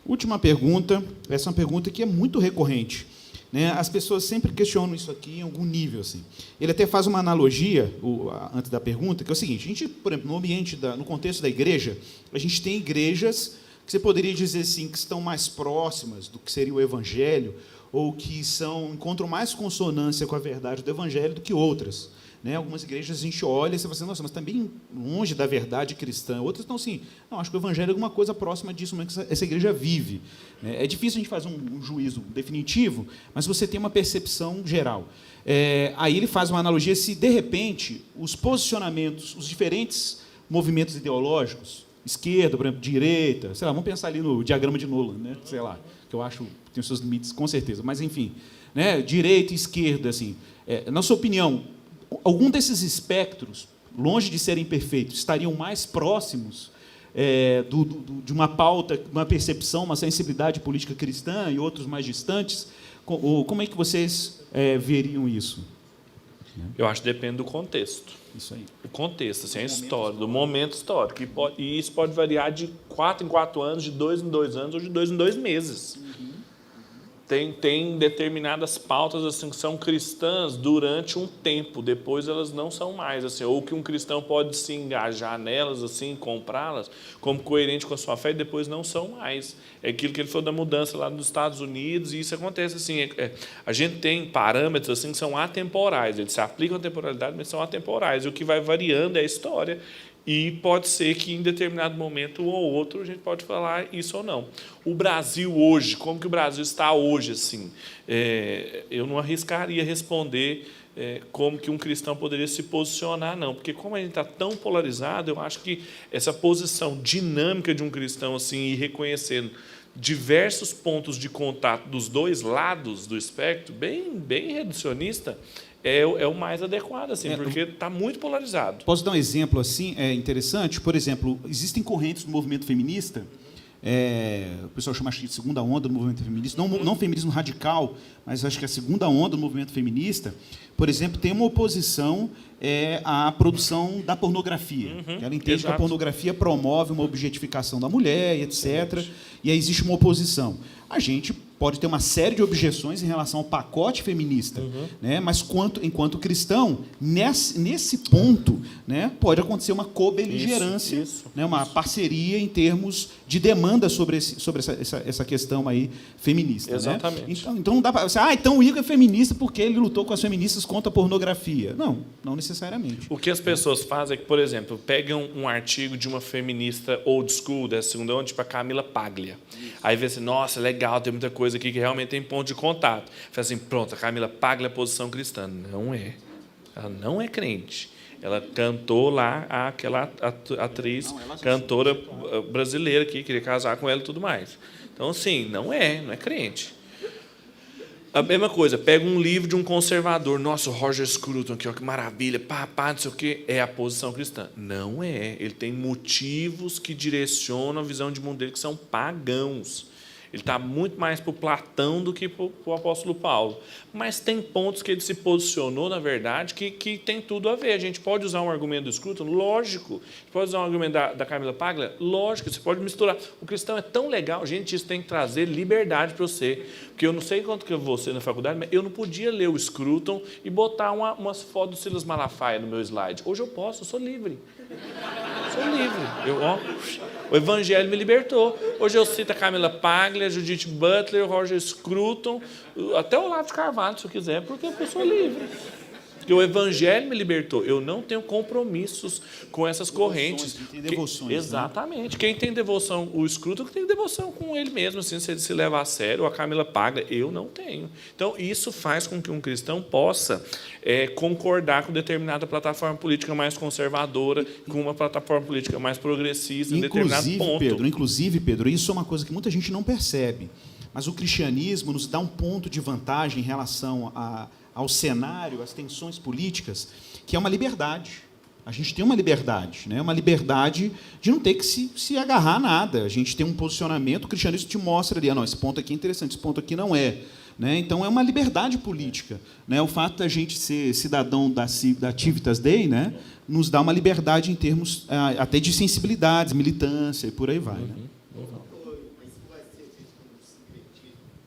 Última pergunta. Essa é uma pergunta que é muito recorrente, né? As pessoas sempre questionam isso aqui em algum nível. Assim. Ele até faz uma analogia, antes da pergunta, que é o seguinte: a gente, por exemplo, no contexto da igreja, a gente tem igrejas que você poderia dizer assim, que estão mais próximas do que seria o evangelho, ou que encontram mais consonância com a verdade do evangelho do que outras. Né? Algumas igrejas a gente olha e você fala assim, nossa, mas também longe da verdade cristã. Outras estão assim, não, acho que o evangelho é alguma coisa próxima disso mesmo que essa igreja vive. É difícil a gente fazer um juízo definitivo, mas você tem uma percepção geral. Aí ele faz uma analogia se, de repente, os posicionamentos, os diferentes movimentos ideológicos, esquerda, por exemplo, direita, sei lá, vamos pensar ali no diagrama de Nolan, né? Sei lá, que eu acho que tem os seus limites, com certeza, mas, enfim, né? Direita e esquerda, assim, na sua opinião, algum desses espectros, longe de serem perfeitos, estariam mais próximos de uma pauta, uma percepção, uma sensibilidade política cristã e outros mais distantes? Como é que vocês veriam isso? Eu acho que depende do contexto. Isso aí. O contexto, assim, a história, do momento histórico. E isso pode variar de 4 em 4 anos, de 2 em 2 anos ou de 2 em 2 meses. Tem determinadas pautas assim, que são cristãs durante um tempo, depois elas não são mais. Assim, ou que um cristão pode se engajar nelas, assim, comprá-las, como coerente com a sua fé, e depois não são mais. É aquilo que ele falou da mudança lá nos Estados Unidos, e isso acontece. Assim, a gente tem parâmetros assim, que são atemporais, eles se aplicam à temporalidade, mas são atemporais, e o que vai variando é a história. E pode ser que, em determinado momento, um ou outro, a gente pode falar isso ou não. O Brasil hoje, como que o Brasil está hoje? Assim, eu não arriscaria responder como que um cristão poderia se posicionar, não. Porque, como a gente está tão polarizado, eu acho que essa posição dinâmica de um cristão assim, e reconhecendo diversos pontos de contato dos dois lados do espectro, bem reducionista, é o mais adequado, assim, porque está muito polarizado. Posso dar um exemplo assim, interessante? Por exemplo, existem correntes do movimento feminista, o pessoal chama de segunda onda do movimento feminista, não feminismo radical, mas acho que a segunda onda do movimento feminista, por exemplo, tem uma oposição à produção da pornografia. Ela entende que a pornografia promove uma objetificação da mulher, etc. E aí existe uma oposição. A gente pode ter uma série de objeções em relação ao pacote feminista, né? Mas enquanto cristão, nesse ponto, né, pode acontecer uma cobeligerância, né, uma parceria em termos de demanda sobre essa questão aí feminista. Exatamente. Né? Então não dá para então o Igor é feminista porque ele lutou com as feministas contra a pornografia. Não necessariamente. O que as pessoas fazem é que, por exemplo, pegam um artigo de uma feminista old school, dessa segunda onda, tipo a Camila Paglia. Aí vê assim, nossa, legal, tem muita coisa aqui que realmente tem ponto de contato. Fala assim, pronto, a Camila Paglia é posição cristã. Não é. Ela não é crente. Ela cantou lá aquela atriz, cantora brasileira que queria casar com ela e tudo mais. Então, assim, não é crente. A mesma coisa, pega um livro de um conservador, nossa, o Roger Scruton, aqui, ó, que maravilha, não sei o quê, é a posição cristã. Não é. Ele tem motivos que direcionam a visão de mundo dele, que são pagãos. Ele está muito mais para o Platão do que para o apóstolo Paulo. Mas tem pontos que ele se posicionou, na verdade, que tem tudo a ver. A gente pode usar um argumento do Scruton? Lógico. A gente pode usar um argumento da Camila Paglia? Lógico. Você pode misturar. O cristão é tão legal. Gente, isso tem que trazer liberdade para você. Porque eu não sei quanto que você na faculdade, mas eu não podia ler o Scruton e botar umas fotos do Silas Malafaia no meu slide. Hoje eu posso, eu sou livre. Sou livre. O Evangelho me libertou. Hoje eu cito a Camila Paglia, Judith Butler, Roger Scruton, até o Olavo de Carvalho, se eu quiser, porque eu sou livre. Porque o Evangelho me libertou. Eu não tenho compromissos com essas correntes. Tem devoções. Exatamente. Né? Quem tem devoção, o Scruton tem devoção com ele mesmo, assim, se ele se leva a sério. A Camila Paglia, eu não tenho. Então, isso faz com que um cristão possa concordar com determinada plataforma política mais conservadora, com uma plataforma política mais progressista em determinado ponto. Inclusive, Pedro, isso é uma coisa que muita gente não percebe. Mas o cristianismo nos dá um ponto de vantagem em relação ao cenário, às tensões políticas, que é uma liberdade. A gente tem uma liberdade, né? Uma liberdade de não ter que se agarrar a nada. A gente tem um posicionamento, o cristianismo te mostra ali, não, esse ponto aqui é interessante, esse ponto aqui não é. Né? Então, é uma liberdade política. Né? O fato da gente ser cidadão da Civitas Dei, né, nos dá uma liberdade em termos até de sensibilidades, militância e por aí vai. Né?